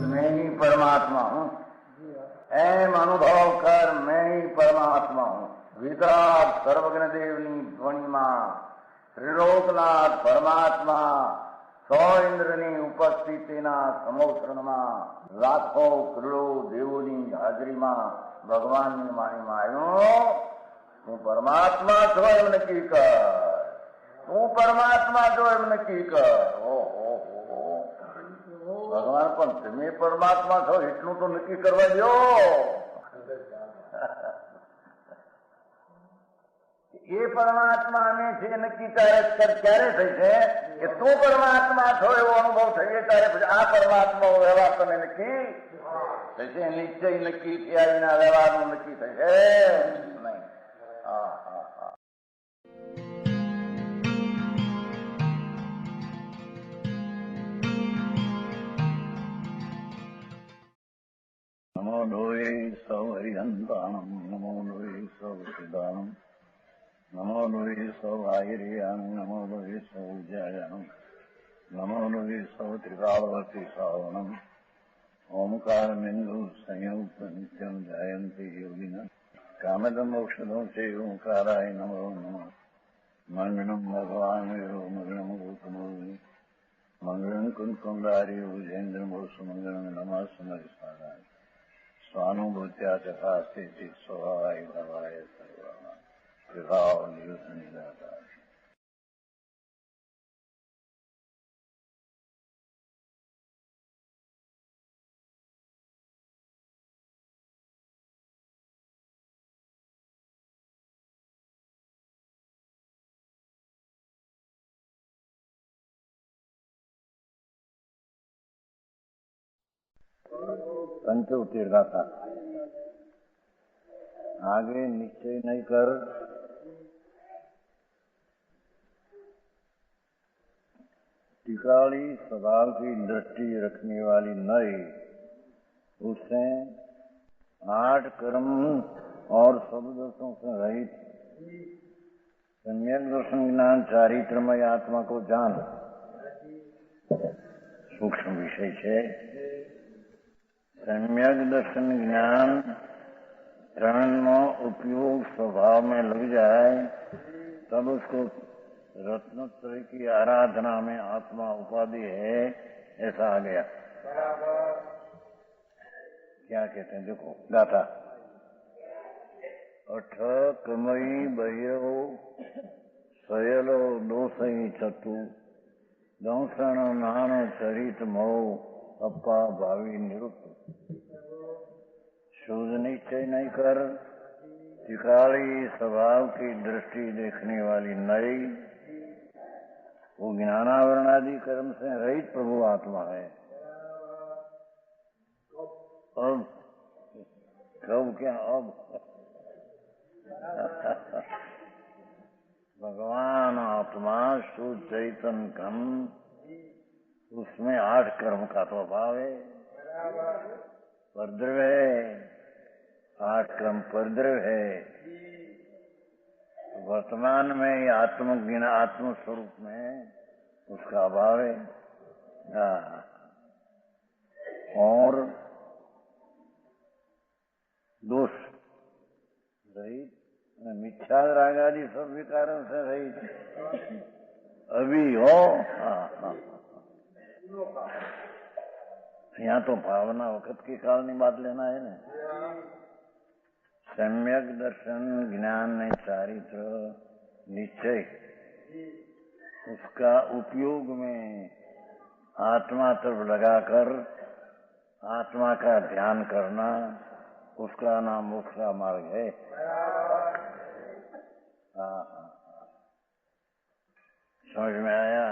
मैं ही परमात्मा हूँ, एम अनुभव कर मैं ही परमात्मा हूँ। वितराग सर्वज्ञ देवनी ध्वनिमा त्रिलोकनाथ परमात्मा सौ इंद्રની ઉપસ્થિતિના સમોત્સવમાં લાખો કરોડો દેવોની હાજરીમાં ભગવાનની વાણીમાં આવ્યો, તું પરમાત્મા છો એમ નક્કી કર, તું પરમાત્મા છો એમ નક્કી કર. ઓહો, ભગવાન પણ તમે પરમાત્મા છો એટલું તો નક્કી કરવા દો. એ પરમાત્માને છે નક્કી ક્યારે થઈ છે કે તું પરમાત્મા છો એવો અનુભવ થઈએ ત્યારે પછી આ પરમાત્મા વ્યવહાર તને નક્કી થશે. નિશ્ચય નક્કી થયા વિના વ્યવહારનું નક્કી થશે નહીં. હા હા હા. નમો લોહે સૌ હરિહંતાણમ, નમો લોહે સૌ સિદ્ધાણમ, નમો લોહે સૌ આયર્યાણ, નમો લોહે સૌ જયાણમ, નમો લોહે સૌ ત્રિકાળવતી શ્રાવણમ. ઓમકાર બિંદુ સંયુક્ત નિત્યમ જાયંતી યોગિના કામદમ ઔષધો છે ઓંકારાય નમો નમઃ. મંગળમ ભગવાન વીરો મંગળમ ગૌતમોર્મિ મંગળમ કુંકુંડારી ભુજેન્દ્ર મોસુ મંગળમ નમઃ સમરિસારાય સ્વાનુભૂત્યા ચકાસ્તે સ્વભાવાય ભવાય સર્વા વિભાવ નિયુત નિરાકાર. पंचोत्तर गाथा. आगे निश्चय नहीं कर टिकाली स्वभाव की दृष्टि रखने वाली नई, उससे 8 कर्म और शब्दों से रहित सम्यक दर्शन ज्ञान चारित्रमय आत्मा को जान. सूक्ष्म विषय है. सम्यक दर्शन ज्ञान त्रयनो उपयोग स्वभाव में लग जाए तब उसको रत्नत्रय की आराधना में आत्मा उपाधि है ऐसा आ गया. क्या कहते हैं देखो गाथा. अठ कमई बहिरो सयलो दोसई छतु दंसण नान चरित मो अप्पा भावी निरुक्त. शुद्ध निश्चय नहीं कर त्रिकाली स्वभाव की दृष्टि देखने वाली नई, वो ज्ञानावरण आदि कर्म से रहित प्रभु आत्मा है. अब कब क्या अब भगवान आत्मा शुद्ध चैतन्य कम, उसमें 8 कर्म का तो अभाव है. परद्रव है, 8 कर्म परद्रव है. वर्तमान में आत्म स्वरूप में उसका अभाव है. और दोष रहित, मिथ्या राग आदि सब विकारों से रहित अभी हो. यहाँ तो भावना वक्त के काल की बात लेना है ना. सम्यक दर्शन ज्ञान में चारित्र निश्चय, उसका उपयोग में आत्मा तरफ लगाकर आत्मा का ध्यान करना, उसका नाम मोक्ष का मार्ग है. समझ में आया.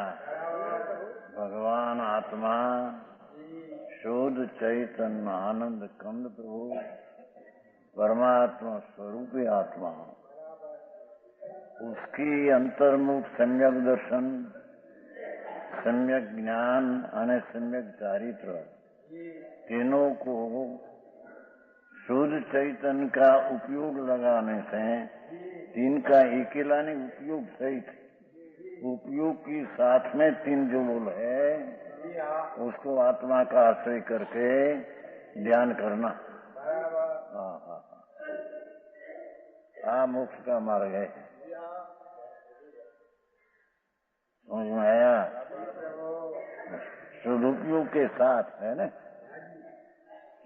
भगवान आत्मा शुद्ध चैतन्य आनंद कंद प्रभु परमात्मा स्वरूपी आत्मा, उसकी अंतर्मुख सम्यक दर्शन, सम्यक ज्ञान અને सम्यक चारित्र, तीनों को शुद्ध चैतन्य का उपयोग लगाने से तीन का अकेला नहीं, उपयोग सहित, उपयोग की साथ में तीन जो बोल है उसको आत्मा का आश्रय करके ध्यान करना। मोक्ष का मार्ग है। समझ में आया? सदुपयोग के साथ है ना।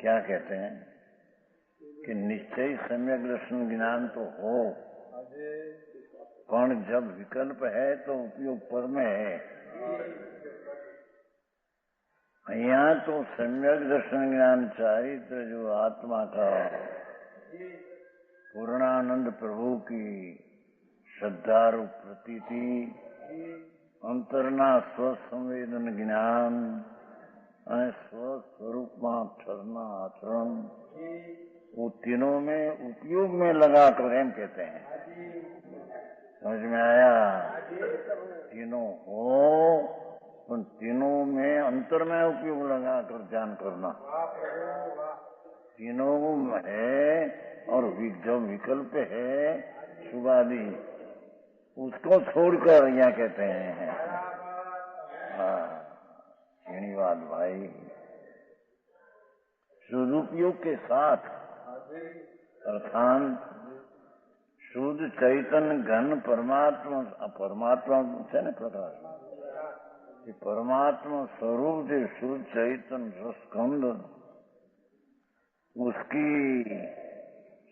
क्या कहते हैं कि निश्चय सम्यक दर्शन ज्ञान तो हो, पर जब विकल्प है तो उपयोग पर में है। यहाँ तो सम्यक दर्शन ज्ञान चारित्र जो आत्मा का पूर्णानंद प्रभु की श्रद्धारू प्रतीति, अंतरना स्वसंवेदन ज्ञान और स्वस्वरूप में ठहरना आचरण, वो तीनों में उपयोग में लगा कर हम कहते हैं। समझ में आया? तीनों हो, उन तीनों में अंतर में उपयोग लगा कर ध्यान करना। तीनों में है और जब विकल्प है शुभादि, उसको छोड़कर यहाँ कहते हैं। धन्यवाद भाई। सदुपयोग के साथ अर्थात शुद्ध चैतन्य घन परमात्मा, परमात्मा है ना प्रकाश, परमात्मा स्वरूप जो शुद्ध चैतन्य रसखंड, उसकी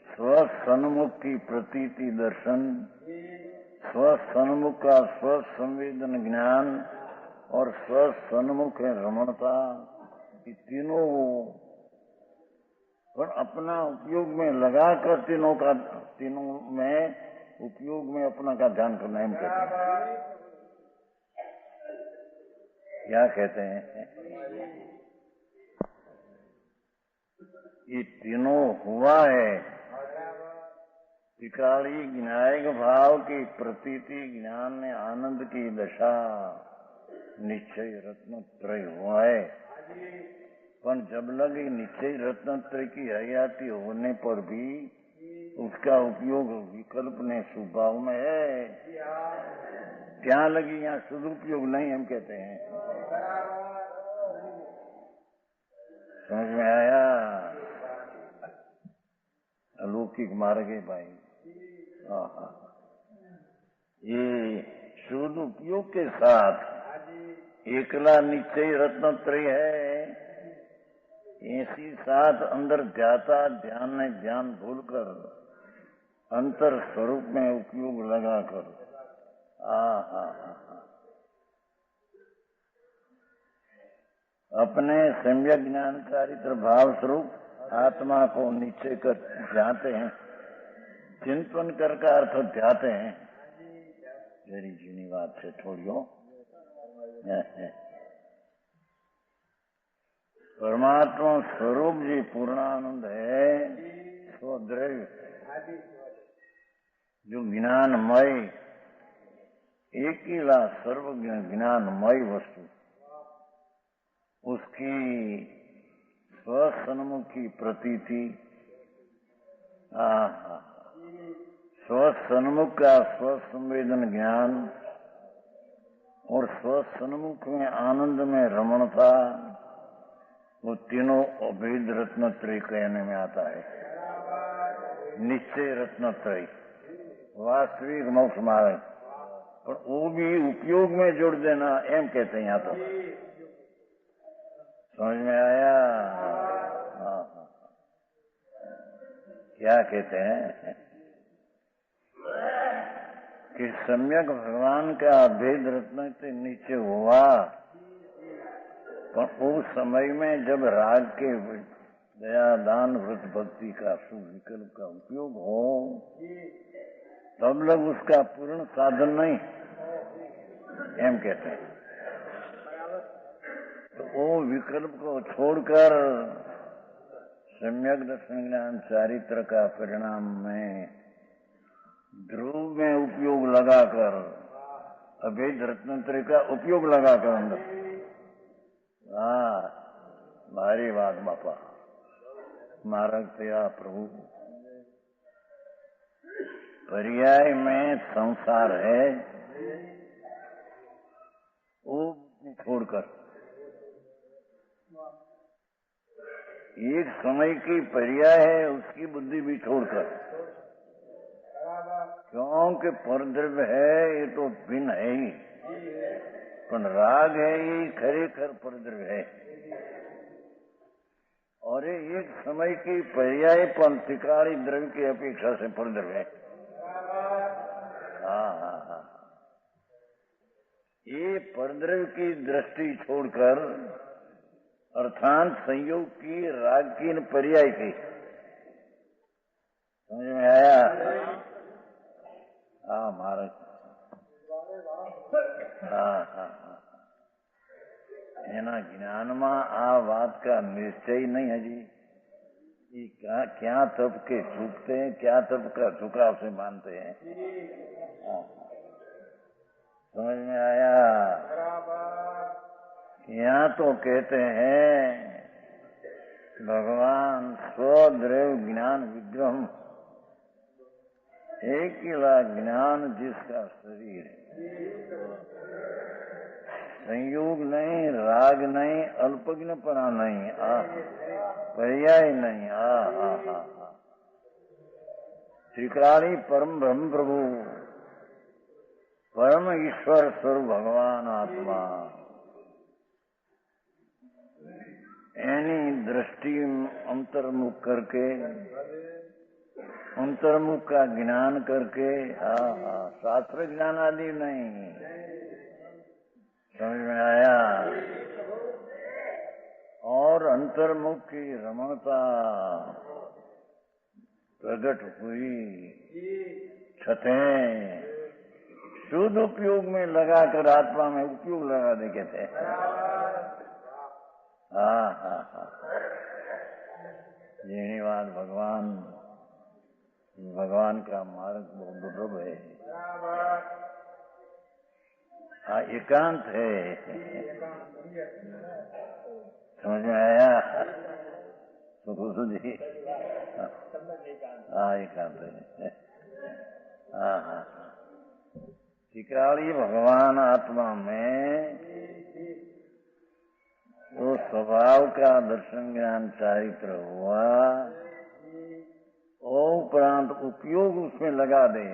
स्वसन्मुख की प्रतीति दर्शन, स्वसन्मुख का स्वसंवेदन ज्ञान और स्वसन्मुख रमणता, ये तीनों पर अपना उपयोग में लगाकर तीनों में उपयोग में अपना का ध्यान करना हम कहते हैं। क्या कहते हैं? ये तीनों हुआ है। त्रिकाली ज्ञायक भाव की प्रतीति ज्ञान में आनंद की दशा निश्चय रत्नत्रय हुआ है। पर जब लगे निश्चय रत्नत्रय की हयाती होने पर भी उसका उपयोग विकल्प ने स्वभाव में है, क्या लगी यहाँ सदुपयोग नहीं हम कहते हैं। समझ में आया? अलौकिक मार्ग है भाई। ये शुद्ध उपयोग के साथ एकला निश्चय रत्नत्रय है, ऐसी साथ अंदर जाता ध्यान में ध्यान भूलकर अंतर स्वरूप में उपयोग लगाकर अपने सम्यक ज्ञान चारित्र भाव स्वरूप आत्मा को निश्चय कर जाते हैं, चिंतन कर का अर्थ ध्याते हैं। मेरी जीनी बात से छोड़ियो। परमात्मा स्वरूप जी पूर्णानंद है, स्वद्रव्य जो ज्ञानमय, एक ही ला सर्वज्ञ ज्ञानमय वस्तु, उसकी स्वसन्मुखी प्रतीति, स्वसन्मुख का स्वसंवेदन ज्ञान और स्वसन्मुख में आनंद में रमणता, वो तीनों अभेद रत्नत्रय कहने में आता है। निश्चय रत्नत्रय वास्तविक मोक्ष मार्ग, और वो भी उपयोग में जोड़ देना एम कहते हैं यहाँ तो। समझ में आया? क्या कहते हैं कि सम्यक भगवान का अभेद रत्न से नीचे हुआ, पर उस समय में जब राग के दया दान व्रत भक्ति का शुभ विकल्प का उपयोग हो, तब लोग उसका पूर्ण साधन नहीं एम कहते हैं। तो वो विकल्प को छोड़कर सम्यक दर्शन ज्ञान चारित्र का परिणाम में ध्रुव में उपयोग लगाकर, अभेद रत्नत्रय का उपयोग लगाकर अंदर, भारी बात बापा, मार्ग तेरा प्रभु। पर्याय में संसार है, वो छोड़कर एक समय की पर्याय है, उसकी बुद्धि भी छोड़कर, क्योंकि परद्रव्य है ये तो भिन्न है ही, पर राग है ये खरेखर परद्रव्य है। और ये एक समय की पर्याय पंथिकारी द्रव्य की अपेक्षा से परद्रव्य है। हाँ, ये परद्रव्य की दृष्टि छोड़कर अर्थात संयोग की, राग की, पर्याय की, समझ में आया? हाँ महाराज, हाँ, એના જ્ઞાનમાં આ વાત का निश्चय नहीं है जी। ये क्या तब के झुकते हैं, क्या तब का झुकाव से मानते हैं। समझ में आया? यहाँ तो कहते हैं भगवान स्वद्रव्य ज्ञान विग्रह, एक ज्ञान जिसका शरीर है, संयोग नहीं, राग नहीं, अल्पज्ञपना नहीं, पर्याय नहीं, त्रिकाली परम ब्रह्म प्रभु, परम ईश्वर स्वरूप भगवान आत्मा, एनी दृष्टि अंतर्मुख करके, अंतर्मुख का ज्ञान करके, शास्त्र ज्ञान आदि नहीं। समझ में आया? और अंतर्मुख की रमणता प्रकट हुई, छतें शुद्ध उपयोग में लगाकर आत्मा में उपयोग लगा दे कहते हैं। हाँ, यही बात भगवान का मार्ग बहुत दुर्लभ है। एकांत है। समझ में आया? सुखू जी? एकांत है। टिकाली भगवान आत्मा में वो स्वभाव का दर्शन ज्ञान चारित्र हुआ, उपरांत उपयोग उसमें लगा दे।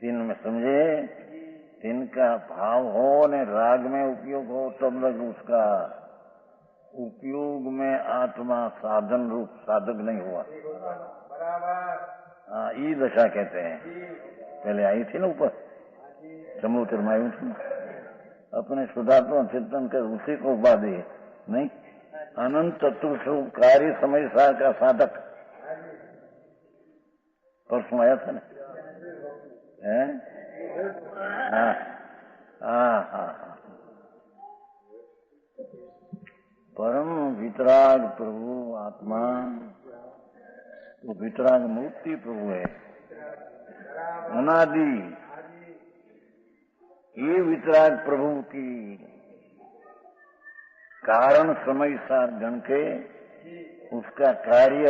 तीन में समझे? तिनका भाव हो ने राग में उपयोग हो, तब लग उसका उपयोग में आत्मा साधन रूप साधक नहीं हुआ। ये दशा कहते हैं। पहले आई थी ना ऊपर समुद्र में आई थी, अपने शुद्धात्मा चिंतन कर उसी को उपाधि नहीं, अनंत तत्व स्वरूप कार्य समय का साधक। परसों आया था ना? परम वितराग प्रभु आत्मा, वो वितराग मूर्ति प्रभु है, अनादि। ये वितराग प्रभु की कारण समय सार गण के, उसका कार्य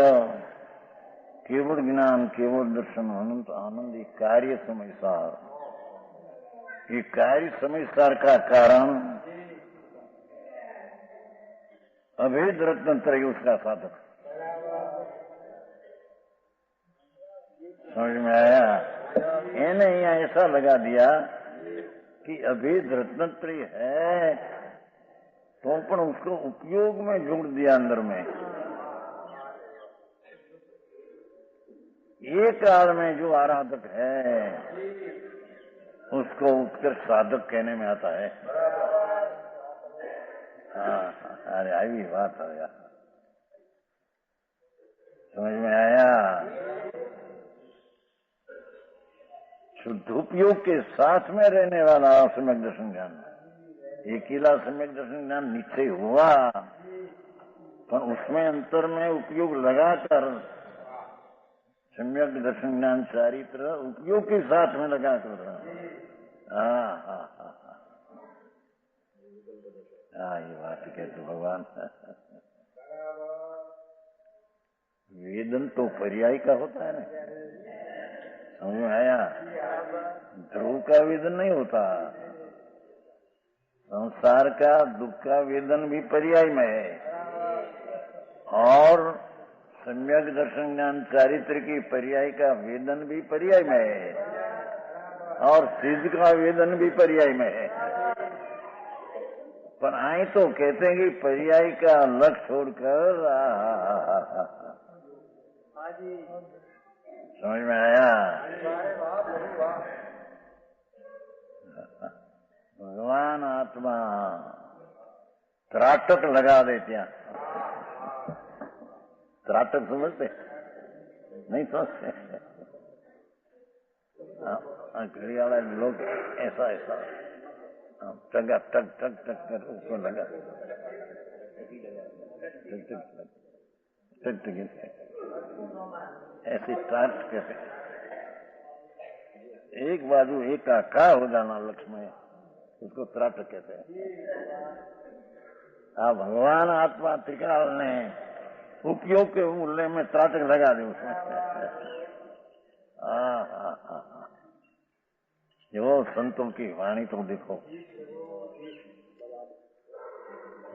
केवल ज्ञान, केवल दर्शन, अनंत आनंद, ये कार्य समय सार। ये कार्य समय सार का कारण अभेद रत्न त्रय, उसका साधक। समझ में आया? इन्हें यहाँ ऐसा लगा दिया कि अभेद रत्न त्रय है, तो पण उसको उपयोग में जोड़ दिया अंदर में। एक काल में जो आराधक है उसको उत्कर्ष साधक कहने में आता है। अरे आई बात हो गया, समझ में आया? शुद्ध उपयोग के साथ में रहने वाला सम्यक दर्शन ज्ञान, अकेला सम्यक दर्शन ज्ञान निश्चय हुआ, पर उसमें अंतर में उपयोग लगाकर सम्यक दर्शन ज्ञान चारित्र उपयोग के साथ में लगाकर। ये बात कहते भगवान। वेदन तो पर्याय का होता है ना, समझ में आया? ध्रुव का वेदन नहीं होता। संसार का दुख का वेदन भी पर्याय में है, और सम्यक दर्शन ज्ञान चारित्र की पर्याय का वेदन भी पर्याय में है, और सिद्ध का वेदन भी पर्याय में है। पर आए तो कहते हैं कि पर्याय का लक्ष्य छोड़कर समझ में आया? भगवान आत्मा त्राटक लगा देते हैं। त्राटक समझते नहीं? समझते? घड़ी वाला लोग ऐसा ऐसा टगा टक टक टक कर उसको लगा टक टक ऐसे टाट कहते, एक बाजू एक आकार हो जाना लक्ष्य में, उसको त्राटक कहते हैं। भगवान आत्मा त्रिकाल ने उपयोग के मूल्य में त्राटक लगा दे उसमें। जो संतों की वाणी तो देखो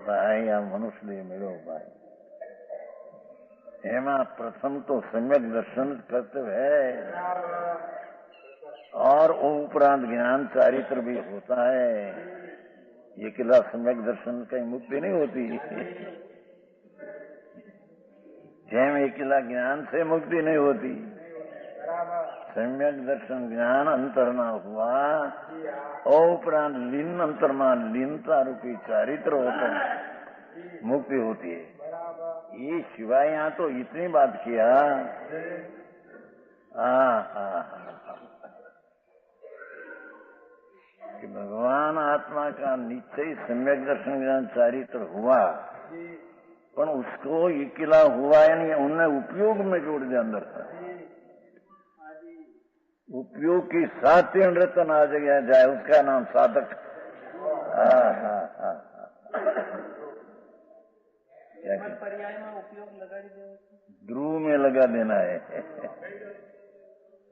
भाई, आ मनुष्य मिलो भाई, एमा प्रथम तो सम्यक दर्शन कर्तव्य है, और उपरांत ज्ञान चारित्र भी होता है। ये किला सम्यक दर्शन कहीं मुक्ति नहीं होती। जैम एक किला ज्ञान से मुक्ति नहीं होती, सम्यक दर्शन ज्ञान अंतर्ना हुआ, और उपरांत लीन अंतर्मा लीनता रूपी चारित्र होकर मुक्ति होती है। ये शिवाय यहाँ तो इतनी बात किया। कि भगवान आत्मा का निश्चय सम्यक दर्शन ज्ञान चारित्र हुआ, पर उसको ये किला हुआ है नहीं, उनने उपयोग में जोड़ दिया अंदर का। उपयोग की साथ तीन रतन आ जाए, उसका नाम साधक। पर्याय में उपयोग लगा दे, ध्रुव में लगा देना है।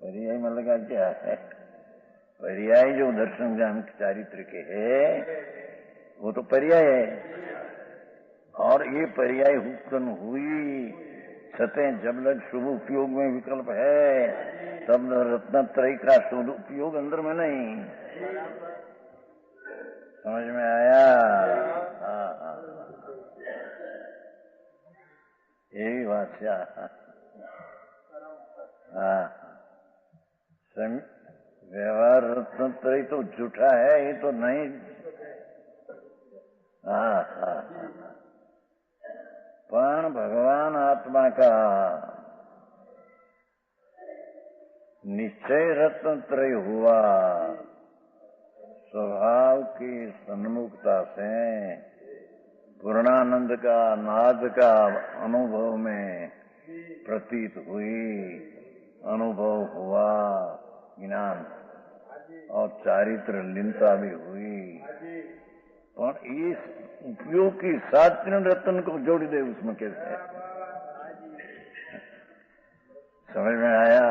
पर्याय में लगा क्या है? पर्याय जो दर्शन ज्ञान चारित्र के है वो तो पर्याय है, और ये पर्याय उत्पन्न हुई सतें जब लग शुभ उपयोग में विकल्प है, तब रत्नत्रय का शुभ उपयोग अंदर में नहीं। समझ में आया? यही बात है। व्यवहार रत्नत्रय तो झूठा है, ये तो नहीं। पण भगवान आत्मा का निश्चय रत्नत्रय हुआ, स्वभाव की सन्मुखता से पूर्णानंद का नाद का अनुभव में प्रतीत हुई, अनुभव हुआ ज्ञान, और चारित्र लीनता भी हुई। और इस उपयोग की साथ तीन रत्न को जोड़ दे उसमें कैसे? समझ में आया?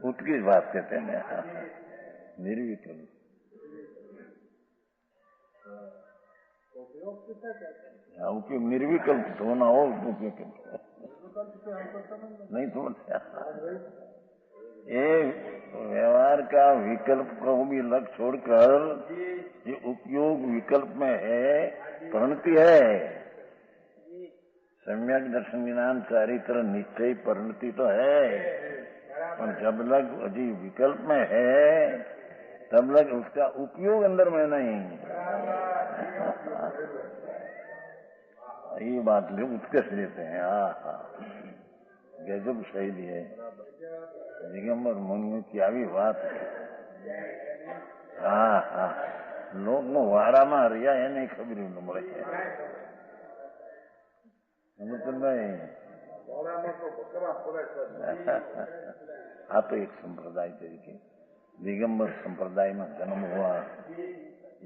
उसकी बात कहते हैं निर्विकल्प। उपयोग निर्विकल्प होना हो, उपयोग नहीं समझता। ये व्यवहार का विकल्प को भी लक्ष्य छोड़कर ये उपयोग विकल्प में है, परिणति है। सम्यक दर्शन ज्ञान चारित्र निश्चय परिणति तो है, और जब लग अजी विकल्प में है तब लग उसका उपयोग अंदर में नहीं। ये बात लोग उत्कर्ष देते हैं। गजब शैली है दिगंबर मुनि की આવી વાત है। लोग नो वाराમાં રહ્યા એને ખબર ન મળે। આ તો એક સંપ્રદાય તરીકે દિગંબર સંપ્રદાયમાં જન્મ हुआ,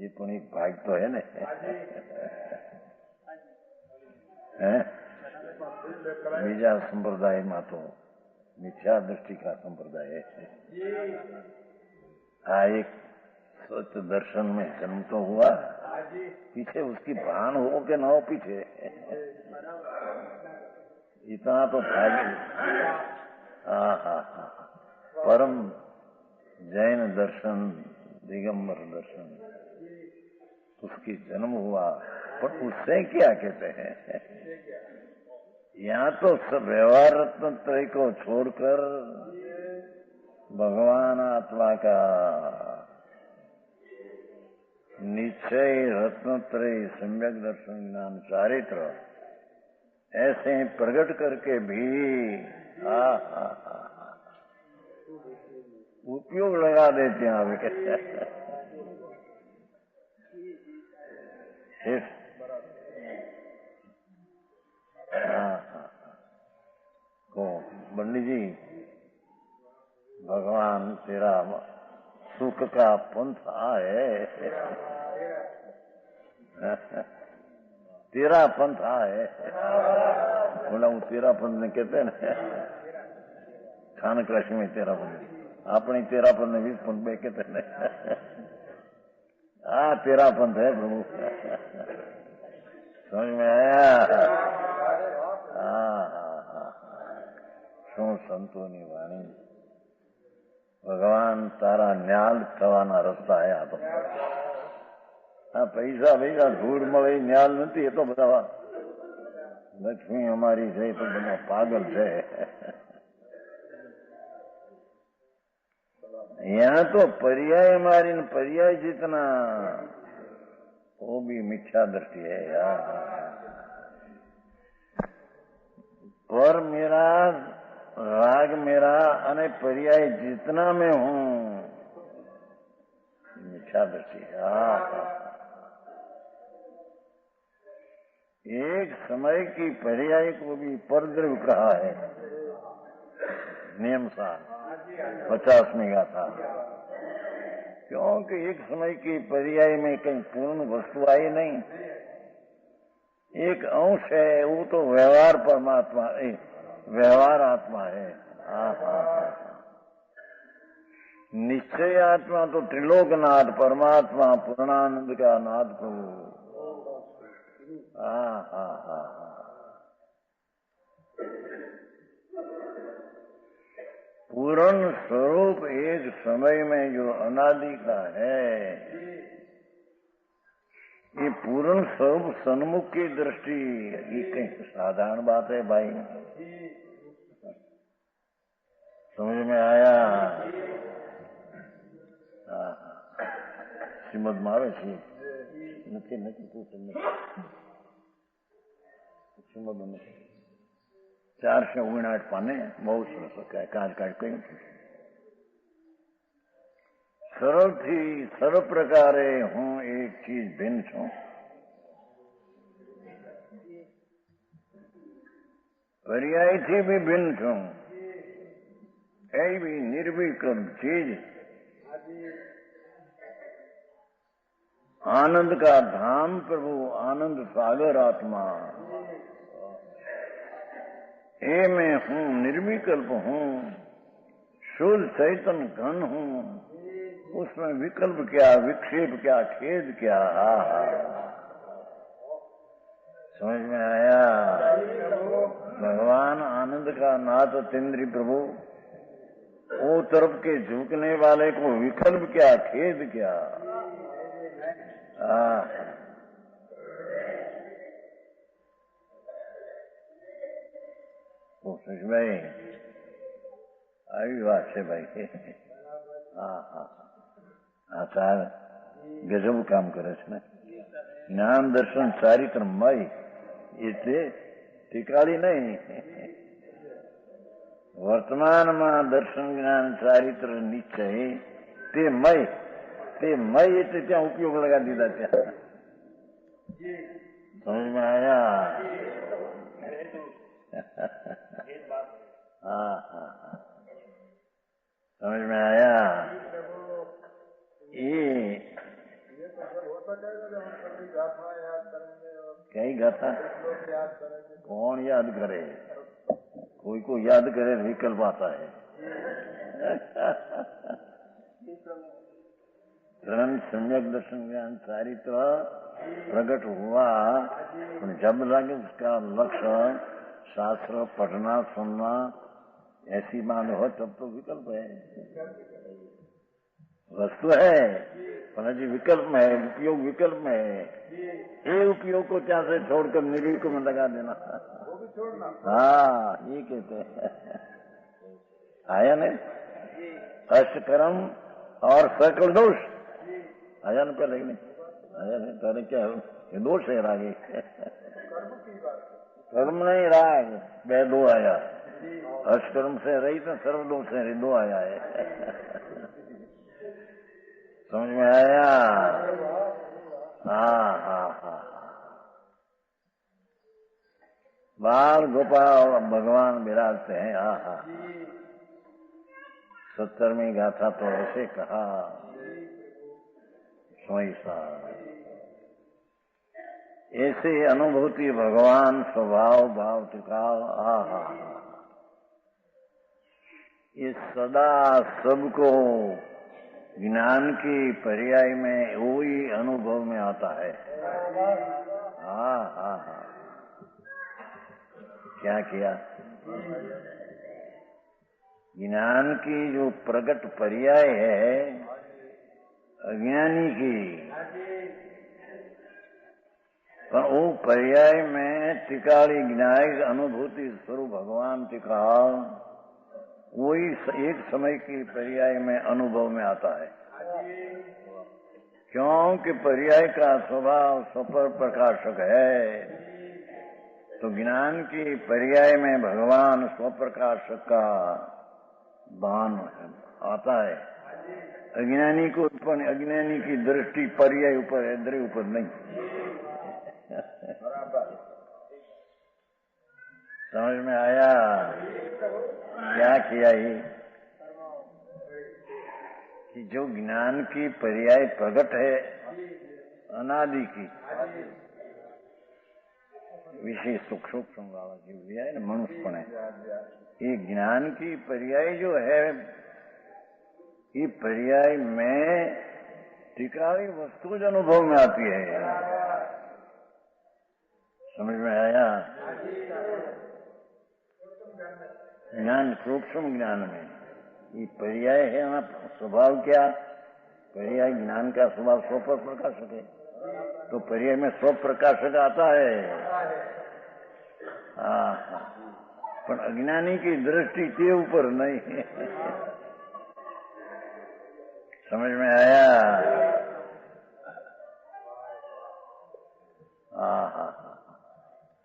ये પણ एक भाग तो है ना। बीजा संप्रदाय में तो मिथ्या दृष्टि का संप्रदाय है। एक सत्य दर्शन में जन्म तो हुआ, पीछे उसकी भान हो के ना हो पीछे, इतना तो भाग्य। परम जैन दर्शन, दिगंबर दर्शन, उसकी जन्म हुआ, पर उससे क्या कहते हैं? यहाँ तो सब व्यवहार रत्न त्रय को छोड़कर भगवान आत्मा का निश्चय रत्नत्रय सम्यक दर्शन ज्ञान चारित्र ऐसे प्रकट करके भी उपयोग लगा देते हैं अभी। को पंडित जी, भगवान तेरा सुख का पंथ है, तेरा पंथ है। बोला वो तेरा पंथ ने कहते हैं ना, खान कृषि में तेरा पंथ, अपनी तेरा पंथ ने 20 पंथ में कहते हैं। तेरा पंथ है प्रभु, समझ में आया? શું સંતોની વાણી, ભગવાન તારા ન્યાલ થવાના રસ્તા હે। આ તો પૈસા ધૂળ મળે ન્યાલ નથી, એ તો બધા લક્ષ્મી અમારી છે તો બધા પાગલ છે। यहाँ तो पर्याय मारी न पर्याय जितना, वो भी मिथ्या दृष्टि है यार। पर मेरा राग मेरा अने पर्याय जितना मैं हूं, मिथ्या दृष्टि। एक समय की पर्याय को भी परद्रव्य कहा है नियम सा 50 में गाथा, क्योंकि एक समय की पर्याय में कहीं पूर्ण वस्तु आई नहीं, एक अंश है, वो तो व्यवहार परमात्मा, व्यवहार आत्मा है। निश्चय आत्मा तो त्रिलोकनाथ परमात्मा पूर्णानंद का नाथ प्रभु। पूर्ण स्वरूप एक समय में जो अनादि का है, ये पूर्ण स्वरूप सन्मुख की दृष्टि, ये कहीं साधारण बात है भाई, समझ में आया? श्रीमद में आवे છે નથી શ્રીમદ 459 पाने, बहुत સરસ કાજ કહ્યું। सरल थी सर्व प्रकारे हूँ एक चीज भिन्न छू, पर्याय थी भी भिन्न छू, भी निर्विकल्प चीज आनंद का धाम प्रभु, आनंद सागर आत्मा, ए मैं हूँ, निर्विकल्प हूँ, शुद्ध चैतन्य घन हूँ, उसमें विकल्प क्या, विक्षेप क्या, खेद क्या। समझ में आया? भगवान आनंद का नाथ तेंद्री प्रभु, वो तरफ के झुकने वाले को विकल्प क्या, खेद क्या। ભાઈ આવી વાત છે ભાઈ। આચાર ગજબ કામ કરે છે ને, જ્ઞાન દર્શન ચારિત્રમય, એટલે ટીકાળી નહીં, વર્તમાનમાં દર્શન જ્ઞાન ચારિત્ર નિશ્ચય તે મય એટલે ત્યાં ઉપયોગ લગાડી દીધા ત્યાં। સમજ में आया? समझ में आया? ये कई गाथा कौन याद करे? कोई को याद करे विकल्प आता है। ग्रंथ सम्यक दर्शन ज्ञान चारित्र प्रकट हुआ, जब लगे उसका लक्ष्य शास्त्र पढ़ना सुनना ऐसी मान हो तब तो विकल्प है। वस्तु है पर जी विकल्प में है, उपयोग विकल्प में है। ये उपयोग को क्या से छोड़कर निरूपक में लगा देना, हाँ ये कहते हैं। आया नहीं अष्टकर्म और सकल दोष आया न पहले नहीं आया नहीं पहले क्या ये दोष है रागे कर्म नहीं राग बे दो आया अष्टकर्म से रही तो सर्वदोष से दो आया है। समझ में आया? हाँ हाँ हाँ। बाल गोपाल भगवान विराजते हैं। हाँ हाँ। 70वीं गाथा तो ऐसे कहा स्वैसा ऐसे अनुभूति भगवान स्वभाव भाव टिकाव। हाँ हाँ। ये सदा सबको ज्ञान की पर्याय में वही अनुभव में आता है। हाँ हाँ हाँ। क्या किया? ज्ञान की जो प्रकट पर्याय है अज्ञानी की, पर वो पर्याय में टिकाड़ी ज्ञायक अनुभूति स्वरूप भगवान टिका वही एक समय की पर्याय में अनुभव में आता है। क्योंकि पर्याय का स्वभाव स्वपर प्रकाशक है, तो ज्ञान की पर्याय में भगवान स्वप्रकाशक का भान आता है। अज्ञानी को अज्ञानी की दृष्टि पर्याय ऊपर है, दृढ़ ऊपर नहीं। समझ में आया? क्या किया ये कि जो ज्ञान की पर्याय प्रकट है अनादि की विशेष सुख सूक्ष्म वाला जीव दिया है ना मनुष्य पण है, ये ज्ञान की पर्याय जो है ये पर्याय में टिकाई वस्तु जो अनुभव में आती है। समझ में आया? ज्ञान सूक्ष्म ज्ञान में ये पर्याय है ना। स्वभाव क्या? पर्याय ज्ञान का स्वभाव स्व प्रकाशक है, तो पर्याय में स्व प्रकाशक आता है। पर अज्ञानी की दृष्टि के ऊपर नहीं है। समझ में आया?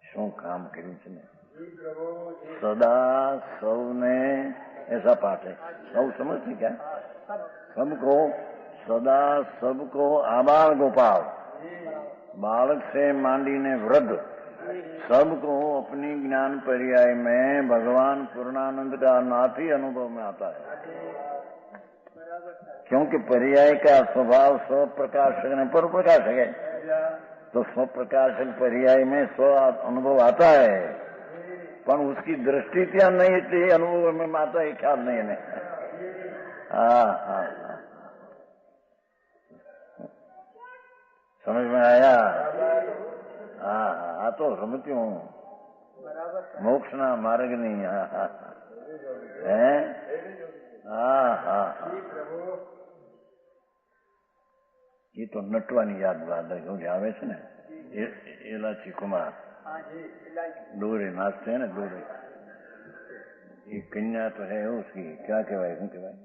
શું કામ કર્યું છે ને सदा सबने ऐसा पाठ है। सब समझते क्या? सबको सदा सबको आबाल गोपाल बालक से मांडीने वृद्ध सबको अपनी ज्ञान पर्याय में भगवान पूर्णानंद का नाथ ही अनुभव में आता है। क्योंकि पर्याय का स्वभाव स्व प्रकाशक ने पर प्रकाशक है, तो स्व प्रकाशक पर्याय में स्व अनुभव आता है, पर उसकी दृष्टि क्या नहीं इसलिए अनुभव में आता है, ख्याल नहीं है। समझ में आया? हाँ तो समझती हूँ मोक्ष ना मार्ग नहीं है। ये तो नटवानी याद बात है आवे છે ને એલાચી કુમાર डोरे नाचते हैं ना डोरे, ये कन्या तो है उसकी क्या कहवाय શું કહેવાય?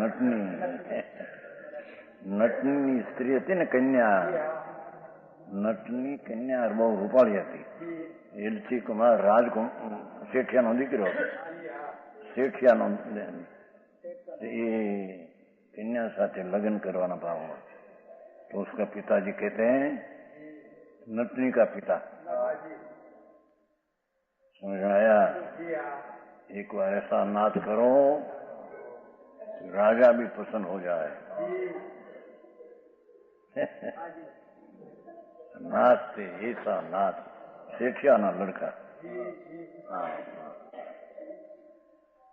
नटनी नटनी स्त्री હતી ને कन्या, नटनी कन्या બહુ રૂપાળી હતી। એલચી કુમાર રાજ શેઠિયાનો દીકરો, શેઠિયાનો એ कन्या साथे लगन करवाना भाव, तो उसका पिताजी कहते हैं नटनी का पिता। समझ में आया? एक बार ऐसा नाच करो राजा भी प्रसन्न हो जाए। नाचते ऐसा नाच सेठिया ना लड़का। हाँ।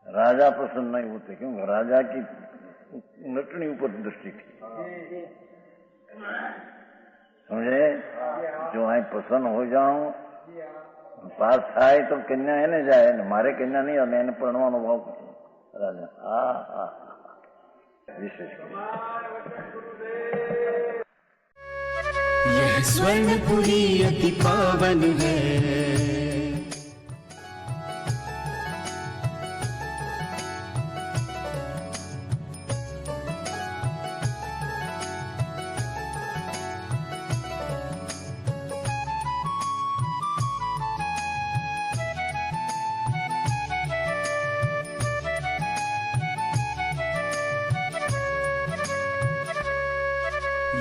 राजा प्रसन्न नहीं होते क्योंकि राजा की नटनी ऊपर दृष्टि थी, समझे। जो आई प्रसन्न हो जाऊं पास થાય તો કન્યા એને જાય ને મારે કન્યા નહીં અને એને પરણવાનો ભાવ રાજા। હા હા વિશેષ यह स्वर्णपुरी अति पावन है।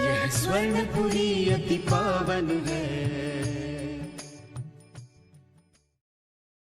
यह स्वर्णपुरी अति पावन है।